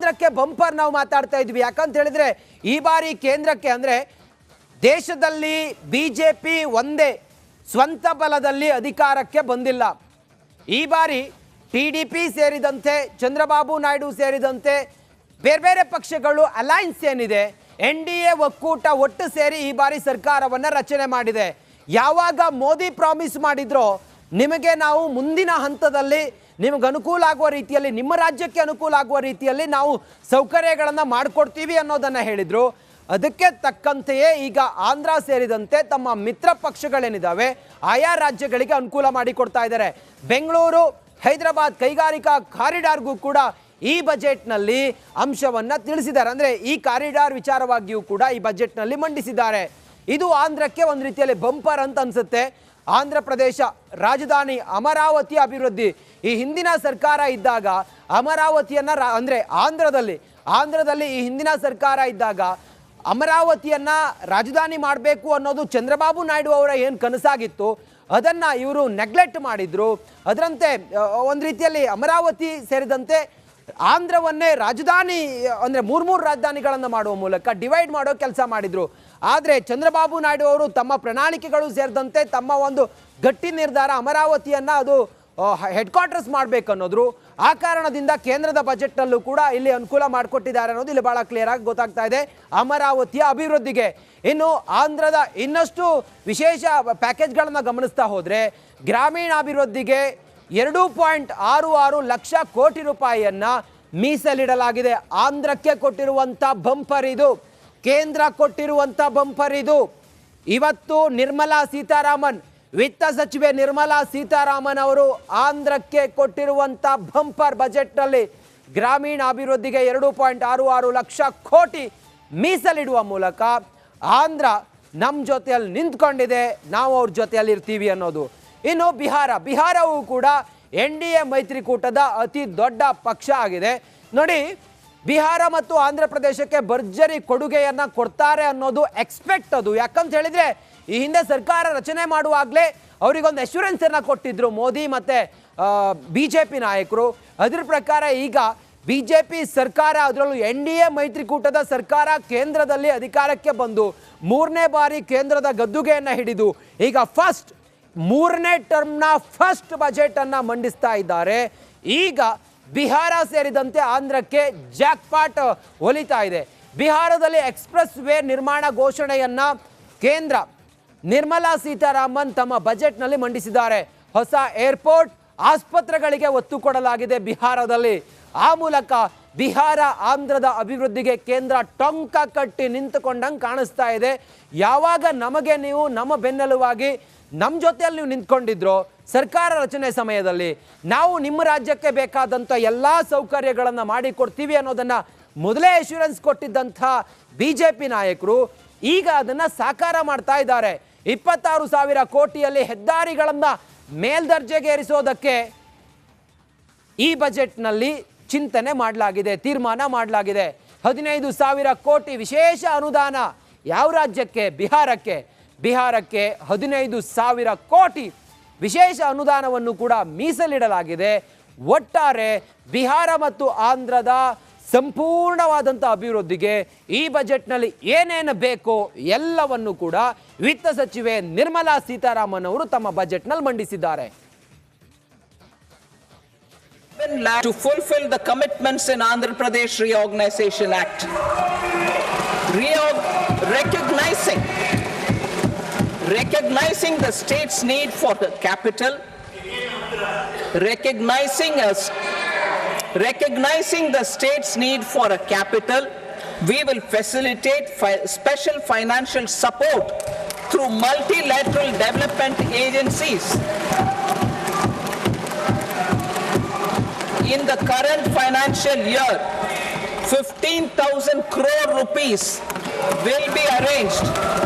ಆಂಧ್ರಕ್ಕೆ bumper ನಾವು ಮಾತಾಡ್ತಾ ಇದ್ವಿ. ಯಾಕಂತ ಹೇಳಿದ್ರೆ ಈ ಬಾರಿ ಕೇಂದ್ರಕ್ಕೆ ಅಂದ್ರೆ ದೇಶದಲ್ಲಿ ಬಿಜೆಪಿ ಒಂದೇ ಸ್ವಂತ ಬಲದಲ್ಲಿ ಅಧಿಕಾರಕ್ಕೆ ಬಂದಿಲ್ಲ. ಈ ಬಾರಿ ಟಿಡಿಪಿ ಸೇರಿದಂತೆ ಚಂದ್ರಬಾಬು ನಾಯ್ಡು ಸೇರಿದಂತೆ ಬೇರೆ ಬೇರೆ ಪಕ್ಷಗಳು ಅಲೈನ್ಸ್ ಏನಿದೆ NDA ಒಕ್ಕೂಟ ಒಟ್ಟು ಸೇರಿ ಈ ಬಾರಿ ಸರ್ಕಾರವನ್ನು ರಚನೆ ಮಾಡಿದೆ. ಯಾವಾಗ ಮೋದಿ ಪ್ರಾಮಿಸ್ ಮಾಡಿದ್ರೋ ನಿಮಗೆ ನಾವು ಮುಂದಿನ ಹಂತದಲ್ಲಿ ನಿಮಗೆ ಅನುಕೂಲ ಆಗುವ ರೀತಿಯಲ್ಲಿ ನಿಮ್ಮ ರಾಜ್ಯಕ್ಕೆ ಅನುಕೂಲ ಆಗುವ ರೀತಿಯಲ್ಲಿ ನಾವು ಸೌಕರ್ಯಗಳನ್ನು ಮಾಡಿಕೊಡ್ತೀವಿ ಅನ್ನೋದನ್ನು ಹೇಳಿದರು. ಅದಕ್ಕೆ ತಕ್ಕಂತೆಯೇ ಈಗ ಆಂಧ್ರ ಸೇರಿದಂತೆ ತಮ್ಮ ಮಿತ್ರ ಪಕ್ಷಗಳೇನಿದ್ದಾವೆ ಆಯಾ ರಾಜ್ಯಗಳಿಗೆ ಅನುಕೂಲ ಮಾಡಿಕೊಡ್ತಾ ಇದ್ದಾರೆ. ಬೆಂಗಳೂರು ಹೈದರಾಬಾದ್ ಕೈಗಾರಿಕಾ ಕಾರಿಡಾರ್ಗೂ ಕೂಡ ಈ ಬಜೆಟ್ನಲ್ಲಿ ಅಂಶವನ್ನು ತಿಳಿಸಿದ್ದಾರೆ. ಅಂದರೆ ಈ ಕಾರಿಡಾರ್ ವಿಚಾರವಾಗಿಯೂ ಕೂಡ ಈ ಬಜೆಟ್ನಲ್ಲಿ ಮಂಡಿಸಿದ್ದಾರೆ. ಇದು ಆಂಧ್ರಕ್ಕೆ ಒಂದು ರೀತಿಯಲ್ಲಿ ಬಂಪರ್ ಅಂತ ಅನಿಸುತ್ತೆ. ಆಂಧ್ರ ಪ್ರದೇಶ ರಾಜಧಾನಿ ಅಮರಾವತಿ ಅಭಿವೃದ್ಧಿ ಈ ಹಿಂದಿನ ಸರ್ಕಾರ ಇದ್ದಾಗ ಅಮರಾವತಿಯನ್ನು ಅಂದರೆ ಆಂಧ್ರದಲ್ಲಿ ಈ ಹಿಂದಿನ ಸರ್ಕಾರ ಇದ್ದಾಗ ಅಮರಾವತಿಯನ್ನು ರಾಜಧಾನಿ ಮಾಡಬೇಕು ಅನ್ನೋದು ಚಂದ್ರಬಾಬು ನಾಯ್ಡು ಅವರ ಏನು ಕನಸಾಗಿತ್ತು ಅದನ್ನು ಇವರು ನೆಗ್ಲೆಕ್ಟ್ ಮಾಡಿದರು. ಅದರಂತೆ ಒಂದು ರೀತಿಯಲ್ಲಿ ಅಮರಾವತಿ ಸೇರಿದಂತೆ ಆಂಧ್ರವನ್ನೇ ರಾಜಧಾನಿ ಅಂದರೆ ಮೂರು ರಾಜಧಾನಿಗಳನ್ನು ಮಾಡುವ ಮೂಲಕ ಡಿವೈಡ್ ಮಾಡೋ ಕೆಲಸ ಮಾಡಿದರು. ಆದರೆ ಚಂದ್ರಬಾಬು ನಾಯ್ಡು ಅವರು ತಮ್ಮ ಪ್ರಣಾಳಿಕೆಗಳು ಸೇರಿದಂತೆ ತಮ್ಮ ಒಂದು ಗಟ್ಟಿ ನಿರ್ಧಾರ ಅಮರಾವತಿಯನ್ನು ಅದು ಹೆಡ್ ಕ್ವಾರ್ಟರ್ಸ್ ಮಾಡಬೇಕು ಅನ್ನೋದ್ರು. ಆ ಕಾರಣದಿಂದ ಕೇಂದ್ರದ ಬಜೆಟ್ನಲ್ಲೂ ಕೂಡ ಇಲ್ಲಿ ಅನುಕೂಲ ಮಾಡಿಕೊಟ್ಟಿದ್ದಾರೆ ಅನ್ನೋದು ಇಲ್ಲಿ ಭಾಳ ಕ್ಲಿಯರ್ ಆಗಿ ಗೊತ್ತಾಗ್ತಾ ಇದೆ ಅಮರಾವತಿಯ ಅಭಿವೃದ್ಧಿಗೆ. ಇನ್ನು ಆಂಧ್ರದ ಇನ್ನಷ್ಟು ವಿಶೇಷ ಪ್ಯಾಕೇಜ್ಗಳನ್ನು ಗಮನಿಸ್ತಾ ಹೋದರೆ ಗ್ರಾಮೀಣಾಭಿವೃದ್ಧಿಗೆ 2.66 ಲಕ್ಷ ಕೋಟಿ ರೂಪಾಯಿಯನ್ನು ಮೀಸಲಿಡಲಾಗಿದೆ. ಆಂಧ್ರಕ್ಕೆ ಕೊಟ್ಟಿರುವಂಥ ಬಂಪರ್ ಇದು, ಕೇಂದ್ರ ಕೊಟ್ಟಿರುವಂಥ ಬಂಪರ್ ಇದು. ಇವತ್ತು ನಿರ್ಮಲಾ ಸೀತಾರಾಮನ್ ವಿತ್ತ ಸಚಿವೆ ನಿರ್ಮಲಾ ಸೀತಾರಾಮನ್ ಅವರು ಆಂಧ್ರಕ್ಕೆ ಕೊಟ್ಟಿರುವಂಥ ಬಂಪರ್ ಬಜೆಟ್ನಲ್ಲಿ ಗ್ರಾಮೀಣಾಭಿವೃದ್ಧಿಗೆ 2.66 ಲಕ್ಷ ಕೋಟಿ ಮೀಸಲಿಡುವ ಮೂಲಕ ಆಂಧ್ರ ನಮ್ಮ ಜೊತೆಯಲ್ಲಿ ನಿಂತ್ಕೊಂಡಿದೆ, ನಾವು ಅವ್ರ ಜೊತೆಯಲ್ಲಿ ಇರ್ತೀವಿ ಅನ್ನೋದು. ಇನ್ನು ಬಿಹಾರವೂ ಕೂಡ NDA ಮೈತ್ರಿಕೂಟದ ಅತಿ ದೊಡ್ಡ ಪಕ್ಷ ಆಗಿದೆ. ನೋಡಿ, ಬಿಹಾರ ಮತ್ತು ಆಂಧ್ರ ಪ್ರದೇಶಕ್ಕೆ ಭರ್ಜರಿ ಕೊಡುಗೆಯನ್ನು ಕೊಡ್ತಾರೆ ಅನ್ನೋದು ಎಕ್ಸ್ಪೆಕ್ಟ್ ಅದು. ಯಾಕಂತ ಹೇಳಿದರೆ ಈ ಹಿಂದೆ ಸರ್ಕಾರ ರಚನೆ ಮಾಡುವಾಗಲೇ ಅವರಿಗೊಂದು ಅಶ್ಯೂರೆನ್ಸನ್ನು ಕೊಟ್ಟಿದ್ದರು ಮೋದಿ ಮತ್ತು BJP ನಾಯಕರು. ಅದರ ಪ್ರಕಾರ ಈಗ BJP ಸರ್ಕಾರ ಅದರಲ್ಲೂ NDA ಮೈತ್ರಿಕೂಟದ ಸರ್ಕಾರ ಕೇಂದ್ರದಲ್ಲಿ ಅಧಿಕಾರಕ್ಕೆ ಬಂದು 3ನೇ ಬಾರಿ ಕೇಂದ್ರದ ಗದ್ದುಗೆಯನ್ನು ಹಿಡಿದು ಈಗ ಮೂರನೇ ಟರ್ಮ್ನ ಫಸ್ಟ್ ಬಜೆಟನ್ನು ಮಂಡಿಸ್ತಾ ಇದ್ದಾರೆ. ಈಗ ಬಿಹಾರ ಸೇರಿದಂತೆ ಆಂಧ್ರಕ್ಕೆ ಜಾಕ್ಪಾಟ್ ಒಲಿತಾ ಇದೆ. ಬಿಹಾರದಲ್ಲಿ ಎಕ್ಸ್ಪ್ರೆಸ್ ವೇ ನಿರ್ಮಾಣ ಘೋಷಣೆಯನ್ನು ಕೇಂದ್ರ ನಿರ್ಮಲಾ ಸೀತಾರಾಮನ್ ತಮ್ಮ ಬಜೆಟ್ನಲ್ಲಿ ಮಂಡಿಸಿದ್ದಾರೆ. ಹೊಸ ಏರ್ಪೋರ್ಟ್ ಆಸ್ಪತ್ರೆಗಳಿಗೆ ಒತ್ತು ಕೊಡಲಾಗಿದೆ ಬಿಹಾರದಲ್ಲಿ. ಆ ಮೂಲಕ ಬಿಹಾರ ಆಂಧ್ರದ ಅಭಿವೃದ್ಧಿಗೆ ಕೇಂದ್ರ ಟೊಂಕ ಕಟ್ಟಿ ನಿಂತುಕೊಂಡಂಗೆ ಕಾಣಿಸ್ತಾ ಇದೆ. ಯಾವಾಗ ನಮಗೆ ನೀವು ನಮ್ಮ ಬೆನ್ನೆಲುವಾಗಿ ನಮ್ಮ ಜೊತೆಯಲ್ಲಿ ನೀವು ನಿಂತ್ಕೊಂಡಿದ್ರು ಸರ್ಕಾರ ರಚನೆ ಸಮಯದಲ್ಲಿ ನಾವು ನಿಮ್ಮ ರಾಜ್ಯಕ್ಕೆ ಬೇಕಾದಂಥ ಎಲ್ಲ ಸೌಕರ್ಯಗಳನ್ನು ಮಾಡಿಕೊಡ್ತೀವಿ ಅನ್ನೋದನ್ನು ಮೊದಲೇ ಅಶ್ಯೂರೆನ್ಸ್ ಕೊಟ್ಟಿದ್ದಂಥ BJP ನಾಯಕರು ಈಗ ಅದನ್ನು ಸಾಕಾರ ಮಾಡ್ತಾ ಇದ್ದಾರೆ. 26,000 ಕೋಟಿಯಲ್ಲಿ ಹೆದ್ದಾರಿಗಳನ್ನು ಮೇಲ್ದರ್ಜೆಗೆ ಏರಿಸೋದಕ್ಕೆ ಈ ಬಜೆಟ್ನಲ್ಲಿ ಚಿಂತನೆ ಮಾಡಲಾಗಿದೆ, ತೀರ್ಮಾನ ಮಾಡಲಾಗಿದೆ. 15,000 ಕೋಟಿ ವಿಶೇಷ ಅನುದಾನ ಯಾವ ರಾಜ್ಯಕ್ಕೆ? ಬಿಹಾರಕ್ಕೆ 15,000 ಕೋಟಿ ವಿಶೇಷ ಅನುದಾನವನ್ನು ಕೂಡ ಮೀಸಲಿಡಲಾಗಿದೆ. ಒಟ್ಟಾರೆ ಬಿಹಾರ ಮತ್ತು ಆಂಧ್ರದ ಸಂಪೂರ್ಣವಾದಂಥ ಅಭಿವೃದ್ಧಿಗೆ ಈ ಬಜೆಟ್ನಲ್ಲಿ ಏನೇನು ಬೇಕೋ ಎಲ್ಲವನ್ನು ಕೂಡ ವಿತ್ತ ಸಚಿವೆ ನಿರ್ಮಲಾ ಸೀತಾರಾಮನ್ ಅವರು ತಮ್ಮ ಬಜೆಟ್ನಲ್ಲಿ ಮಂಡಿಸಿದ್ದಾರೆ. To fulfill the commitments in Andhra Pradesh Reorganization Act, recognizing the state's need for the capital, recognizing the state's need for a capital, we will facilitate special financial support through multilateral development agencies. In the current financial year, 15,000 crore rupees will be arranged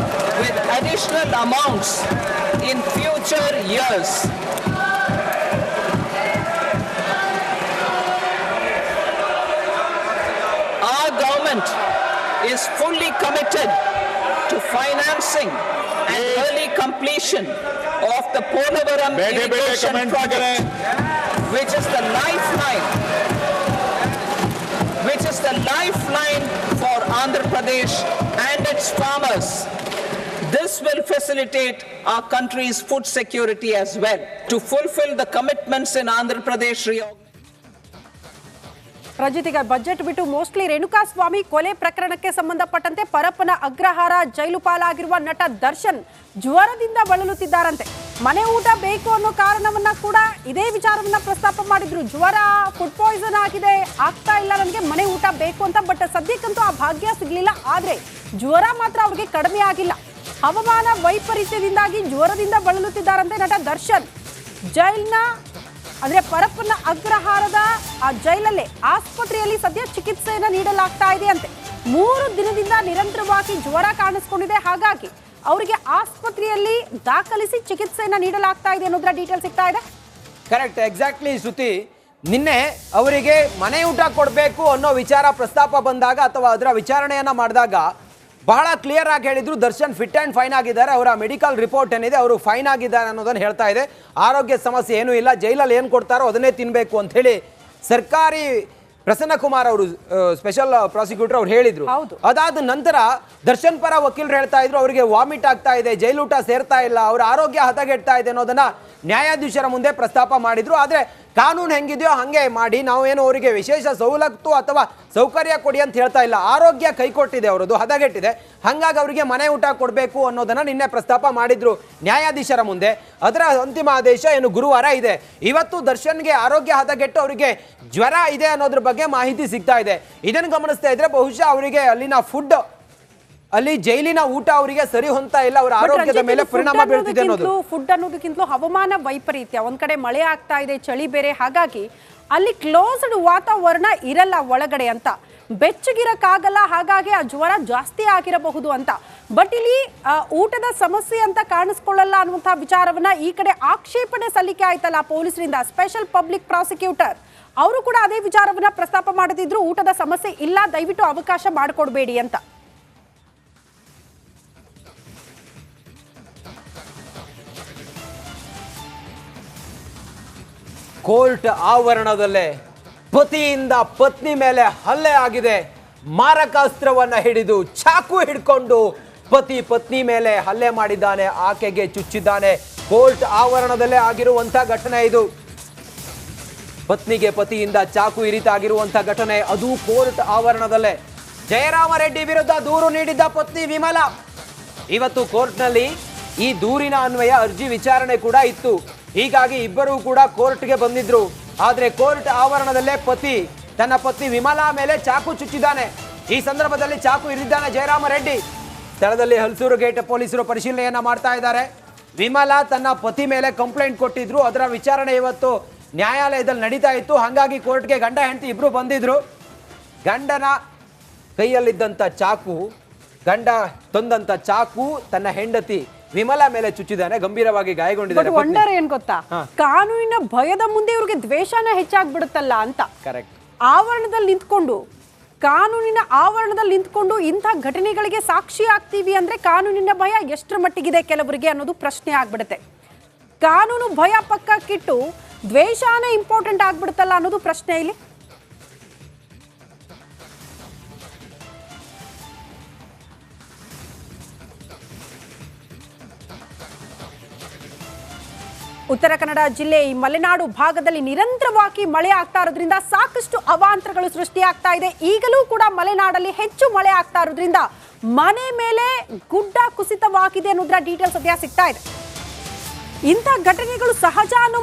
with additional amounts in future years. Our government is fully committed to financing and early completion of the Polavaram irrigation project, which is the lifeline which is the lifeline for Andhra Pradesh and its farmers. This will facilitate our country's food security as well. To fulfill the commitments in Andhra Pradesh Rajith, ಈಗ budget ಬಿಟ್ಟು mostly Renukaswamy ಕೊಲೆ ಪ್ರಕರಣಕ್ಕೆ ಸಂಬಂಧಪಟ್ಟಂತೆ ಪರಪ್ಪನ ಅಗ್ರಹಾರ ಜೈಲು ಪಾಲಾಗಿರುವ ನಟ ದರ್ಶನ್ ಜ್ವರದಿಂದ ಬಳಲುತ್ತಿದ್ದಾರಂತೆ. ಮನೆ ಊಟ ಬೇಕು ಅನ್ನೋ ಕಾರಣವನ್ನ ಕೂಡ ಇದೇ ವಿಚಾರವನ್ನ ಪ್ರಸ್ತಾಪ ಮಾಡಿದ್ರು. ಜ್ವರ, ಫುಡ್ ಪಾಯ್ಸನ್ ಆಗಿದೆ, ಆಗ್ತಾ ಇಲ್ಲ ನನಗೆ, ಮನೆ ಊಟ ಬೇಕು ಅಂತ. ಬಟ್ ಸದ್ಯಕ್ಕಂತೂ ಆ ಭಾಗ್ಯ ಸಿಗ್ಲಿಲ್ಲ. ಆದ್ರೆ ಜ್ವರ ಮಾತ್ರ ಅವ್ರಿಗೆ ಕಡಿಮೆ ಆಗಿಲ್ಲ. ಹವಾಮಾನ ವೈಪರೀತ್ಯದಿಂದಾಗಿ ಜ್ವರದಿಂದ ಬಳಲುತ್ತಿದ್ದಾರಂತೆ ನಟ ದರ್ಶನ್. ಜೈಲ್ನ ಅಂದ್ರೆ ಪರಪ್ಪನ ಅಗ್ರಹಾರದ ಆ ಜೈಲಲ್ಲೇ ಆಸ್ಪತ್ರೆಯಲ್ಲಿ ಸದ್ಯ ಚಿಕಿತ್ಸೆಯನ್ನು ನೀಡಲಾಗ್ತಾ ಇದೆ ಅಂತೆ. 3 ದಿನದಿಂದ ನಿರಂತರವಾಗಿ ಜ್ವರ ಕಾಣಿಸ್ಕೊಂಡಿದೆ. ಹಾಗಾಗಿ ಅವರಿಗೆ ಆಸ್ಪತ್ರೆಯಲ್ಲಿ ದಾಖಲಿಸಿ ಚಿಕಿತ್ಸೆಯನ್ನು ನೀಡಲಾಗ್ತಾ ಇದೆ ಅನ್ನೋದ್ರ ಡೀಟೇಲ್ ಸಿಗ್ತಾ ಇದೆ. ಕರೆಕ್ಟ್, ಎಕ್ಸಾಕ್ಟ್ಲಿ ಶ್ರುತಿ. ನಿನ್ನೆ ಅವರಿಗೆ ಮನೆ ಊಟ ಕೊಡಬೇಕು ಅನ್ನೋ ವಿಚಾರ ಪ್ರಸ್ತಾಪ ಬಂದಾಗ ಅಥವಾ ಅದರ ವಿಚಾರಣೆಯನ್ನ ಮಾಡಿದಾಗ ಬಹಳ ಕ್ಲಿಯರ್ ಆಗಿ ಹೇಳಿದ್ರು, ದರ್ಶನ್ ಫಿಟ್ ಆ್ಯಂಡ್ ಫೈನ್ ಆಗಿದ್ದಾರೆ. ಅವರ ಮೆಡಿಕಲ್ ರಿಪೋರ್ಟ್ ಏನಿದೆ, ಅವರು ಫೈನ್ ಆಗಿದ್ದಾರೆ ಅನ್ನೋದನ್ನು ಹೇಳ್ತಾ ಇದೆ. ಆರೋಗ್ಯ ಸಮಸ್ಯೆ ಏನೂ ಇಲ್ಲ, ಜೈಲಲ್ಲಿ ಏನು ಕೊಡ್ತಾರೋ ಅದನ್ನೇ ತಿನ್ನಬೇಕು ಅಂತ ಹೇಳಿ ಸರ್ಕಾರಿ ಪ್ರಸನ್ನ ಕುಮಾರ್ ಅವರು, ಸ್ಪೆಷಲ್ ಪ್ರಾಸಿಕ್ಯೂಟರ್, ಅವ್ರು ಹೇಳಿದ್ರು. ಅದಾದ ನಂತರ ದರ್ಶನ್ ಪರ ವಕೀಲರು ಹೇಳ್ತಾ ಇದ್ರು, ಅವರಿಗೆ ವಾಮಿಟ್ ಆಗ್ತಾ ಇದೆ, ಜೈಲೂಟ ಸೇರ್ತಾ ಇಲ್ಲ, ಅವರ ಆರೋಗ್ಯ ಹದಗೆಡ್ತಾ ಇದೆ ಅನ್ನೋದನ್ನ ನ್ಯಾಯಾಧೀಶರ ಮುಂದೆ ಪ್ರಸ್ತಾಪ ಮಾಡಿದ್ರು. ಆದರೆ ಕಾನೂನು ಹೆಂಗಿದೆಯೋ ಹಾಗೆ ಮಾಡಿ, ನಾವೇನು ಅವರಿಗೆ ವಿಶೇಷ ಸವಲತ್ತು ಅಥವಾ ಸೌಕರ್ಯ ಕೊಡಿ ಅಂತ ಹೇಳ್ತಾ ಇಲ್ಲ. ಆರೋಗ್ಯ ಕೈಕೊಟ್ಟಿದೆ, ಅವರದು ಹದಗೆಟ್ಟಿದೆ, ಹಾಗಾಗಿ ಅವರಿಗೆ ಮನೆ ಊಟ ಕೊಡಬೇಕು ಅನ್ನೋದನ್ನ ನಿನ್ನೆ ಪ್ರಸ್ತಾಪ ಮಾಡಿದ್ರು ನ್ಯಾಯಾಧೀಶರ ಮುಂದೆ. ಅದರ ಅಂತಿಮ ಆದೇಶ ಏನು ಗುರುವಾರ ಇದೆ. ಇವತ್ತು ದರ್ಶನ್ಗೆ ಆರೋಗ್ಯ ಹದಗೆಟ್ಟು ಅವರಿಗೆ ಜ್ವರ ಇದೆ ಅನ್ನೋದ್ರ ಬಗ್ಗೆ ಮಾಹಿತಿ ಸಿಗ್ತಾ ಇದೆ. ಇದನ್ನು ಗಮನಿಸ್ತಾ ಇದ್ರೆ ಬಹುಶಃ ಅವರಿಗೆ ಅಲ್ಲಿನ ಫುಡ್, ಅಲ್ಲಿ ಜೈಲಿನ ಊಟ ಅವರಿಗೆ ಸರಿ ಹೊಂತಾ ಇಲ್ಲ, ಅವರ ಆರೋಗ್ಯದ ಮೇಲೆ ಪರಿಣಾಮ ಬೀಳ್ತಿದೆ ಅನ್ನೋದು. ಫುಡ್ ಅನ್ನೋದಕ್ಕಿಂತಲೂ ಹವಾಮಾನ ವೈಪರೀತ್ಯ, ಒಂದ್ ಕಡೆ ಮಳೆ ಆಗ್ತಾ ಇದೆ, ಚಳಿ ಬೇರೆ, ಹಾಗಾಗಿ ಅಲ್ಲಿ ಕ್ಲೋಸ್ಡ್ ವಾತಾವರಣ ಇರಲ್ಲ ಒಳಗಡೆ ಅಂತ, ಬೆಚ್ಚಗಿರಕ್ಕಾಗಲ್ಲ, ಹಾಗಾಗಿ ಆ ಜ್ವರ ಜಾಸ್ತಿ ಆಗಿರಬಹುದು ಅಂತ. ಬಟ್ ಇಲ್ಲಿ ಊಟದ ಸಮಸ್ಯೆ ಅಂತ ಕಾಣಿಸ್ಕೊಳ್ಳಲ್ಲ ಅನ್ನುವಂತಹ ವಿಚಾರವನ್ನ ಈ ಕಡೆ ಆಕ್ಷೇಪಣೆ ಸಲ್ಲಿಕೆ ಆಯ್ತಲ್ಲ ಪೊಲೀಸರಿಂದ. ಸ್ಪೆಷಲ್ ಪಬ್ಲಿಕ್ ಪ್ರಾಸಿಕ್ಯೂಟರ್ ಅವರು ಕೂಡ ಅದೇ ವಿಚಾರವನ್ನ ಪ್ರಸ್ತಾಪ ಮಾಡುತ್ತಿದ್ರು, ಊಟದ ಸಮಸ್ಯೆ ಇಲ್ಲ, ದಯವಿಟ್ಟು ಅವಕಾಶ ಮಾಡಿಕೊಡ್ಬೇಡಿ ಅಂತ. ಕೋರ್ಟ್ ಆವರಣದಲ್ಲೇ ಪತಿಯಿಂದ ಪತ್ನಿ ಮೇಲೆ ಹಲ್ಲೆ ಆಗಿದೆ. ಮಾರಕಾಸ್ತ್ರವನ್ನ ಹಿಡಿದು ಚಾಕು ಹಿಡ್ಕೊಂಡು ಪತ್ನಿ ಮೇಲೆ ಹಲ್ಲೆ ಮಾಡಿದ್ದಾನೆ, ಆಕೆಗೆ ಚುಚ್ಚಿದ್ದಾನೆ. ಕೋರ್ಟ್ ಆವರಣದಲ್ಲೇ ಆಗಿರುವಂತ ಘಟನೆ ಇದು. ಪತ್ನಿಗೆ ಪತಿಯಿಂದ ಚಾಕು ಇರಿತಾಗಿರುವಂತ ಘಟನೆ, ಅದು ಕೋರ್ಟ್ ಆವರಣದಲ್ಲೇ. ಜಯರಾಮ ರೆಡ್ಡಿ ವಿರುದ್ಧ ದೂರು ನೀಡಿದ್ದ ಪತ್ನಿ ವಿಮಲಾ ಇವತ್ತು ಕೋರ್ಟ್ನಲ್ಲಿ ಈ ದೂರಿನ ಅನ್ವಯ ಅರ್ಜಿ ವಿಚಾರಣೆ ಕೂಡ ಇತ್ತು. ಹೀಗಾಗಿ ಇಬ್ಬರೂ ಕೂಡ ಕೋರ್ಟ್ಗೆ ಬಂದಿದ್ರು. ಆದ್ರೆ ಕೋರ್ಟ್ ಆವರಣದಲ್ಲೇ ಪತಿ ತನ್ನ ಪತ್ನಿ ವಿಮಲಾ ಮೇಲೆ ಚಾಕು ಚುಚ್ಚಿದ್ದಾನೆ. ಈ ಸಂದರ್ಭದಲ್ಲಿ ಚಾಕು ಇರಿದ್ದಾನೆ ಜಯರಾಮ ರೆಡ್ಡಿ. ಸ್ಥಳದಲ್ಲಿ ಹಲಸೂರು ಗೇಟ್ ಪೊಲೀಸರು ಪರಿಶೀಲನೆಯನ್ನ ಮಾಡ್ತಾ ಇದ್ದಾರೆ. ವಿಮಲಾ ತನ್ನ ಪತಿ ಮೇಲೆ ಕಂಪ್ಲೇಂಟ್ ಕೊಟ್ಟಿದ್ರು, ಅದರ ವಿಚಾರಣೆ ಇವತ್ತು ನ್ಯಾಯಾಲಯದಲ್ಲಿ ನಡೀತಾ ಇತ್ತು. ಹಾಗಾಗಿ ಕೋರ್ಟ್ಗೆ ಗಂಡ ಹೆಂಡತಿ ಇಬ್ರು ಬಂದಿದ್ರು. ಗಂಡನ ಕೈಯಲ್ಲಿದ್ದಂಥ ಚಾಕು, ಗಂಡ ತಂದಂತ ಚಾಕು ತನ್ನ ಹೆಂಡತಿ ವಿಮಲಾ ಮೇಲೆ ಚುಚ್ಚಿದ್ದಾನೆ, ಗಂಭೀರವಾಗಿ ಗಾಯಗೊಂಡಿದ್ದಾರೆ. ವಂಡರ್ ಏನ್ ಗೊತ್ತಾ, ಕಾನೂನಿನ ಭಯದ ಮುಂದೆ ಇವ್ರಿಗೆ ದ್ವೇಷನ ಹೆಚ್ಚಾಗ್ಬಿಡುತ್ತಲ್ಲ ಅಂತ. ಕರೆಕ್ಟ್. ಆವರಣದಲ್ಲಿ ನಿಂತ್ಕೊಂಡು, ಕಾನೂನಿನ ಆವರಣದಲ್ಲಿ ನಿಂತ್ಕೊಂಡು ಇಂಥ ಘಟನೆಗಳಿಗೆ ಸಾಕ್ಷಿ ಆಗ್ತೀವಿ ಅಂದ್ರೆ ಕಾನೂನಿನ ಭಯ ಎಷ್ಟರ ಮಟ್ಟಿಗಿದೆ ಕೆಲವರಿಗೆ ಅನ್ನೋದು ಪ್ರಶ್ನೆ ಆಗ್ಬಿಡುತ್ತೆ. ಕಾನೂನು ಭಯ ಪಕ್ಕಕ್ಕಿಟ್ಟು ದ್ವೇಷಾನೇ ಇಂಪಾರ್ಟೆಂಟ್ ಆಗ್ಬಿಡುತ್ತಲ್ಲ ಅನ್ನೋದು ಪ್ರಶ್ನೆ ಇಲ್ಲಿ. ಉತ್ತರ ಕನ್ನಡ ಜಿಲ್ಲೆ ಈ ಮಲೆನಾಡು ಭಾಗದಲ್ಲಿ ನಿರಂತರವಾಗಿ ಮಳೆ ಆಗ್ತಾ ಇರೋದ್ರಿಂದ ಸಾಕಷ್ಟು ಅವಾಂತರಗಳು ಸೃಷ್ಟಿಯಾಗ್ತಾ ಇದೆ. ಈಗಲೂ ಕೂಡ ಮಲೆನಾಡಲ್ಲಿ ಹೆಚ್ಚು ಮಳೆ ಆಗ್ತಾ ಇರೋದ್ರಿಂದ ಮನೆ ಮೇಲೆ ಗುಡ್ಡ ಕುಸಿತವಾಗಿದೆ ಅನ್ನೋದ್ರ ಡೀಟೇಲ್ಸ್ ಸದ್ಯ ಸಿಗ್ತಾ ಇದೆ. ಇಂಥ ಘಟನೆಗಳು ಸಹಜ ಅನ್ನೋ